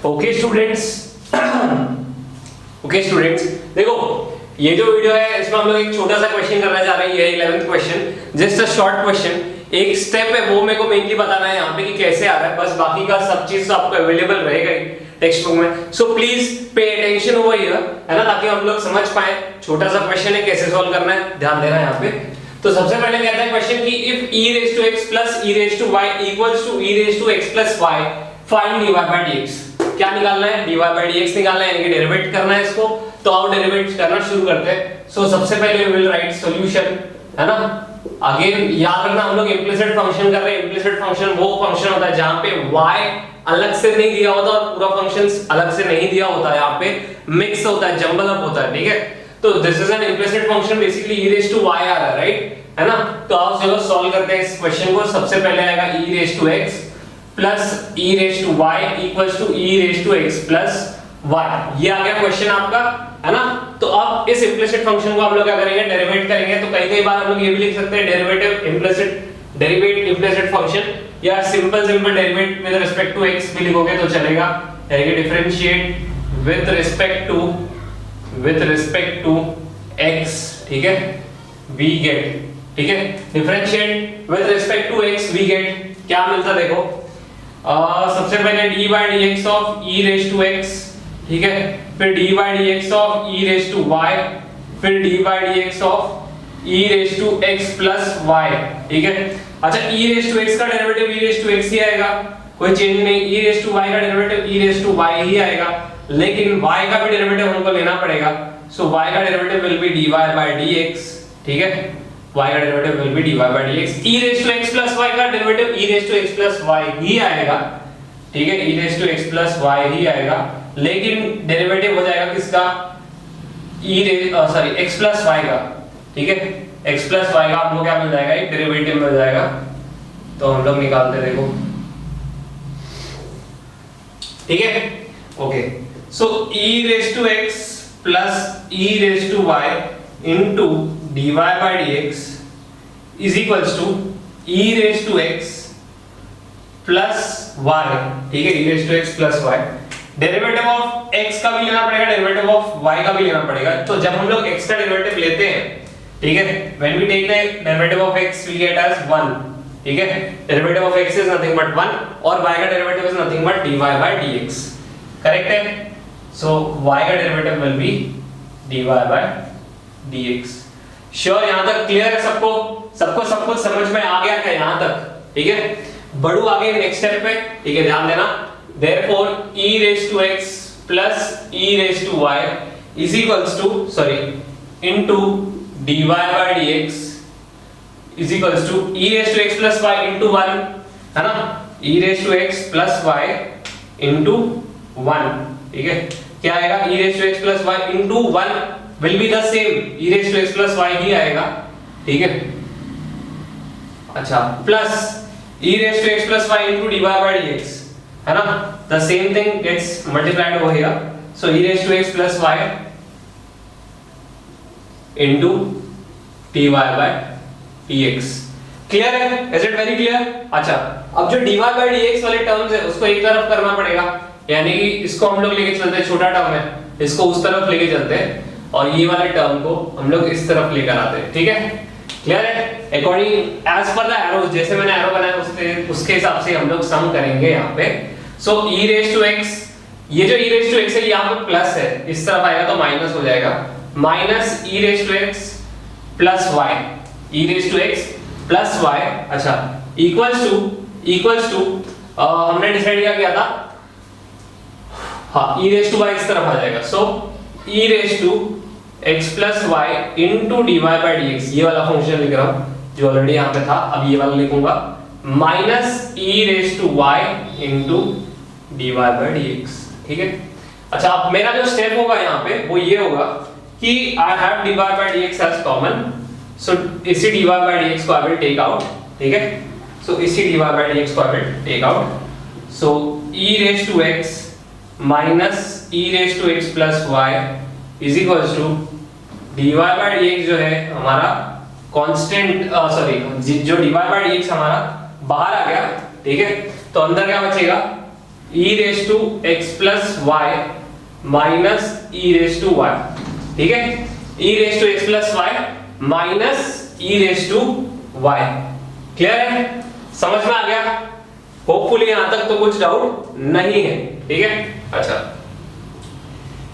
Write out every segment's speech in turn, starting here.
Okay students okay students, देखो ये जो वीडियो है इसमें हम लोग एक छोटा सा क्वेश्चन करना चाह रहे हैं। ये 11th question, just a short question, एक स्टेप है वो मेरे को मेनली बताना है यहाँ पे कि कैसे आ रहा है। बस बाकी का सब चीज तो आपको अवेलेबल रहेगा ही टेक्स्ट बुक में। So please pay attention over here, है ना, ताकि हम लोग समझ पाए। छोटा सा क्वेश्चन है, कैसे सॉल्व करना है ध्यान देना है यहाँ पे। तो सबसे पहले कहता है क्वेश्चन कि if e raised to x plus e raised to y equals to e raised to x plus y, find dy by dx। क्या निकालना है? dy by dx निकालना है, यानी कि डेरिवेट करना है इसको। तो आओ डेरिवेट करना शुरू करते हैं। सो सबसे पहले वी विल राइट सॉल्यूशन, है ना। अगेन याद रखना हम लोग इम्प्लिसिट फंक्शन कर रहे हैं। इम्प्लिसिट फंक्शन वो फंक्शन होता है जहां पे y अलग से नहीं दिया होता और पूरा फंक्शन अलग से नहीं दिया होता है। यहाँ पे मिक्स होता है, जंबल अप होता है, ठीक है। तो this is an implicit function, basically e raised to y आ रहा है, राइट, है ना। तो आओ चलो सॉल्व करते हैं इस क्वेश्चन को। सबसे पहले आएगा e raised to x plus e raised to y equals to e raised to x plus y। ये आ गया क्वेश्चन आपका, है ना। तो अब इस इम्प्लिसिट फंक्शन को हम लोग क्या करेंगे? डेरिवेट करेंगे। तो कई बार हम लोग ये भी लिख सकते हैं derivative implicit derivate implicit function, या simple derivate with respect to x भी लिखोगे तो चलेगा, यानी कि differentiate with respect to x, ठीक है, वी गेट, ठीक है, differentiate with respect to x we get क्या मिलता देखो। सबसे पहले d by dx of e raised to x, ठीक है, फिर d by dx of e raised to y, फिर d by dx of e raised to x plus y, ठीक है। अच्छा, e raised to x का derivative e raised to x ही आएगा, कोई चेंज नहीं। e raised to y का derivative e raised to y ही आएगा, लेकिन y का भी डेरिवेटिव हमको लेना पड़ेगा। सो y का derivative will be dy by dx, ठीक है, y का derivative will be dy by dx। e raised to x plus y का derivative e raised to x plus y ही आएगा, ठीक है, e raised to x plus y ही आएगा, लेकिन derivative हो जाएगा किसका? x plus y का, ठीक है, x plus y का हमको क्या मिल जाएगा? एक डेरिवेटिव मिल जाएगा। तो हम लोग निकालते देखो, ठीक है, okay. So e raised to x plus e raised to y into dy by dx is equals to e raised to x plus y, ठीक है, e raised to x plus y। Derivative of x का भी लेना पड़ेगा, derivative of y का भी लेना पड़ेगा। तो जब हम लोग x का डेरिवेटिव लेते हैं, ठीक है, when we take the derivative of x we get as 1, ठीक है, derivative of x is nothing but 1 और y का derivative is nothing but dy by dx, correct है। सो y का derivative will be dy by dx। Sure, यहां तक clear है सबको? सब कुछ समझ में आ गया क्या यहां तक? ठीक है, बढ़ू आगे नेक्स्ट स्टेप पे, ठीक है, ध्यान देना। therefore e raised to x plus e raised to y is equals to into dy by dx is equals to e raised to x plus y into 1, है ना, e raised to x plus y into 1, ठीक है। क्या आएगा? e raised to x plus y into 1 will be the same, e raised to x plus y ही आएगा, ठीक है। अच्छा, plus e raised to x plus y into dy by dx, है ना, the same thing gets multiplied over here। so e raised to x plus y into dy by dx। Clear है? Is it very clear? अच्छा, अब जो dy by dx वाले terms है उसको एक तरफ करना पड़ेगा, यानी कि इसको हम लोग लेके चलते हैं, छोटा टर्म है, इसको उस तरफ लेके चलते हैं और ये वाले टर्म को हम लोग इस तरफ लेकर आते हैं, ठीक है। क्लियर है? According as per the arrows, जैसे मैंने एरो बनाया उसके हिसाब से हम लोग सम करेंगे यहाँ पे। सो e raised to x, ये जो e raised to x है यहाँ पे प्लस है, इस तरफ आएगा तो माइनस हो जाएगा, minus e raised to x plus y, e raised to x plus y, अच्छा, इक्वल्स टू हमने डिसाइड क्या था, हाँ, e raised to y इस तरफ आ जाएगा। So e raised to x plus y into dy by dx, ये वाला फंक्शन लिख रहा हूँ जो ऑलरेडी यहाँ पे था, अब ये वाला लिखूंगा, minus e raised to y into dy by dx, ठीक है। अच्छा, अब मेरा जो स्टेप होगा यहाँ पे वो ये होगा कि I have dy by dx as common, so इसी dy by dx को I will take out, ठीक है। so इसी dy by dx को I will take out, so e raised to x minus e raised to x plus y is equals to dy by dx जो है हमारा constant, जो dy by dx हमारा बाहर आ गया, ठीक है। तो अंदर क्या बचेगा? E raise to x plus y minus e raise to y, ठीक है, e raise to x plus y minus e raise to y. Clear है, समझ में आ गया? होपफुली यहां तक तो कुछ डाउट नहीं है, ठीक है। अच्छा,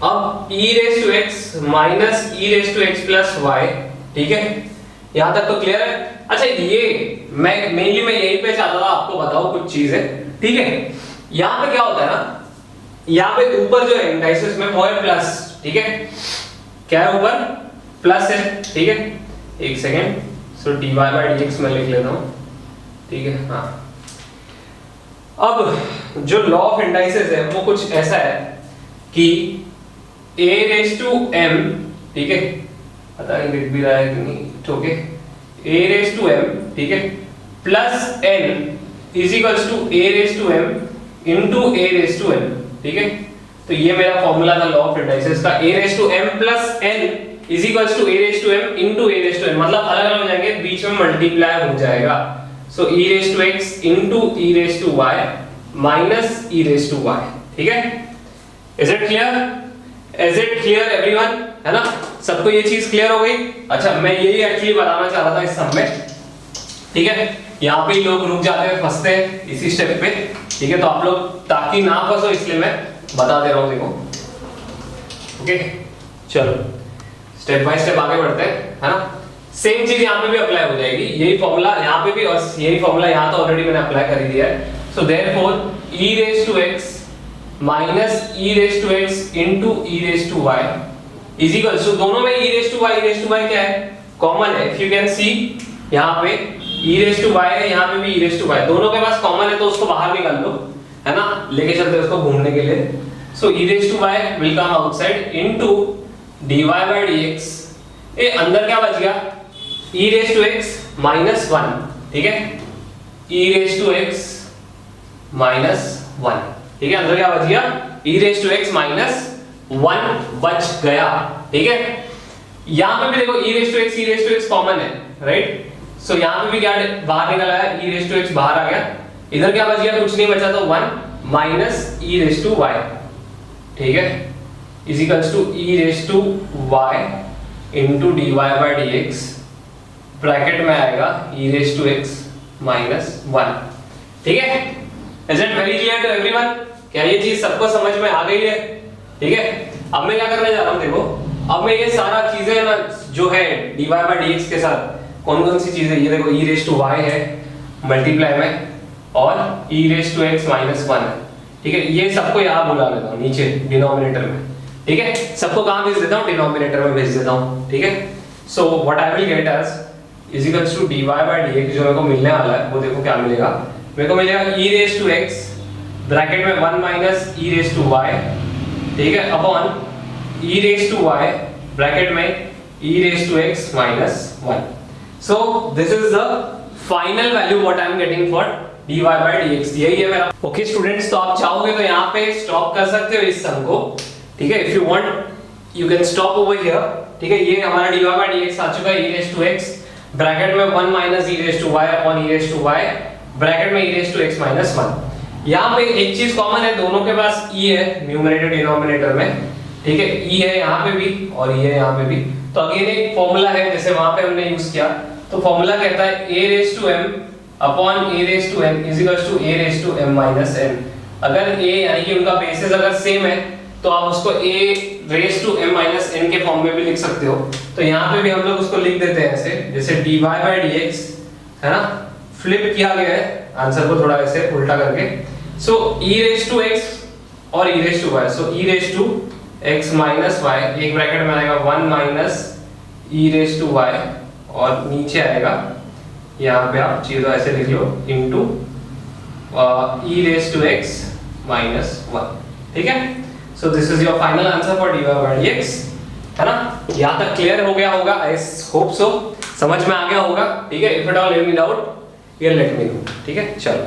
अब e raise to x minus e raise to x plus y, ठीक है, यहां तक तो क्लियर है। अच्छा, ये मैं मेनली यही पे चाहता था आपको बताऊं कुछ चीजें, ठीक है। यहां पे क्या होता है ना, यहां पे ऊपर जो है इंडाइसेस में वो है प्लस, ठीक है, क्या है ऊपर प्लस है, ठीक है। एक second, so dy by dx मैं लिख लेता हूं, ठीक है। हाँ, अब जो लॉ ऑफ इंडाइसेस है वो कुछ ऐसा है कि a रेस टू m, ठीक है, पता नहीं लिख भी रहा है कि नहीं, okay, a raise to m, ठीक है, plus n is equals to a raise to m into a raise to n, ठीक है। तो ये मेरा फॉर्मूला था लॉ ऑफ इंडाइसेस का, a raise to m plus n is equals to a raise to m into a raise to n, मतलब अलग अलग हो जाएंगे, बीच में मल्टीप्लाई हो जाएगा। So e raise to x into e raise to y minus e raise to y, ठीक है। Is it clear? Is it clear everyone? है ना, सबको ये चीज क्लियर हो गई? अच्छा, मैं यही एक्चुअली बताना चाह रहा था इस सम में, ठीक है। यहाँ पे लोग रुक जाते हैं, फंसते हैं इसी स्टेप पे, ठीक है। तो आप लोग ताकि ना फंसो इसलिए मैं बता दे रहा हूँ, देखो, ओके। चलो स्टेप बाय स्टेप आगे बढ़ते हैं, है ना। सेम चीज यहाँ पे भी अप्लाई हो जाएगी, यही फॉर्मूला यहाँ पे भी और यही फॉर्मूला यहाँ तो ऑलरेडी मैंने अप्लाई कर ही दिया है। So therefore e raise to x minus e raise to x into e raise to y is equal to, दोनों में e रेस टू y क्या है, कॉमन है। इफ यू कैन सी यहाँ पे e रेस टू y है, यहाँ पे भी e रेस टू y, दोनों के पास कॉमन है तो उसको बाहर निकाल लो, है ना, लेके चलते हैं उसको घूमने के लिए। So e raise to y will come outside into dy by dx, ए अंदर क्या बच गया, e raise to x minus 1, ठीक है, e raise to x minus 1, ठीक है, अंदर क्या बच गया, e raise to x minus 1 बच गया, ठीक है। यहां पे भी देखो e raise to x common है, राइट। सो यहां पे भी क्या बाहर निकल आया, e रेस टू x बाहर आ गया, इधर क्या बच गया, कुछ नहीं बचा, तो 1 minus e raise to y, ठीक है, is equals to e raise to y into dy by dx, bracket में आएगा e raise to x minus 1, ठीक है। Is it very clear to everyone? क्या ये चीज सबको समझ में आ गई है? ठीक है। अब मैं क्या करने जा रहा हूं, देखो, अब मैं ये सारा चीजें ना जो है dy बाय dx के साथ कौन कौन सी चीजें, ये देखो e रेस टू y है मल्टीप्लाई में और e raise to x minus 1 है, ठीक है। ये सबको यहाँ बुला लेता हूँ नीचे डिनोमिनेटर में, ठीक है। सबको कहाँ भेज देता हूँ, डिनोमिनेटर में भेज देता हूँ, ठीक है। So what I will get as is equals to dy by dx, जो मेरे को मिलने वाला है वो देखो क्या मिलेगा, मेरे को मिलेगा e raise to x bracket में 1 minus e raise to y, ठीक है, upon e raise to y bracket में e raise to x minus 1। So this is the final value what I am getting for dy by dx, यही है मेरा। Okay students, तो आप चाहोगे तो यहाँ पे स्टॉप कर सकते हो इस सम को, ठीक है। If you want you can stop over here, ठीक है। ये हमारा dy बाय dx आ चुका है, e raise to x bracket में 1 minus e raise to y upon e raise to y bracket में e raise to x minus 1। यहाँ पे एक चीज कॉमन है, दोनों के पास e है न्यूमरेटर डिनोमिनेटर में, ठीक है, e है यहाँ पे भी और e है यहाँ पे भी। तो अगेन एक फॉर्मूला है जैसे वहां पे हमने यूज किया, तो फॉर्मूला कहता है a raise to m upon a raise to n is equals to a raise to m minus n। अगर a यानी कि उनका बेसिस अगर सेम है तो आप उसको a raise to m minus n के फॉर्म में भी लिख सकते हो। तो यहाँ पे भी हम लोग उसको लिख देते हैं ऐसे, जैसे dy बाय dx, है ना, फ्लिप किया गया है आंसर को थोड़ा ऐसे उल्टा करके। So e raise to x और e raise to y, so e raise to x minus y, एक ब्रैकेट में आएगा 1 minus e raise to y और नीचे आएगा, यहाँ पे आप चीजों ऐसे लिख लो, into e raise to x minus 1, ठीक है। So this is your final answer for dy by dx, है ना। यहाँ तक क्लियर हो गया होगा, आई होप सो, समझ में आ गया होगा, ठीक है। If at all any doubt you let me know, ठीक है। चलो।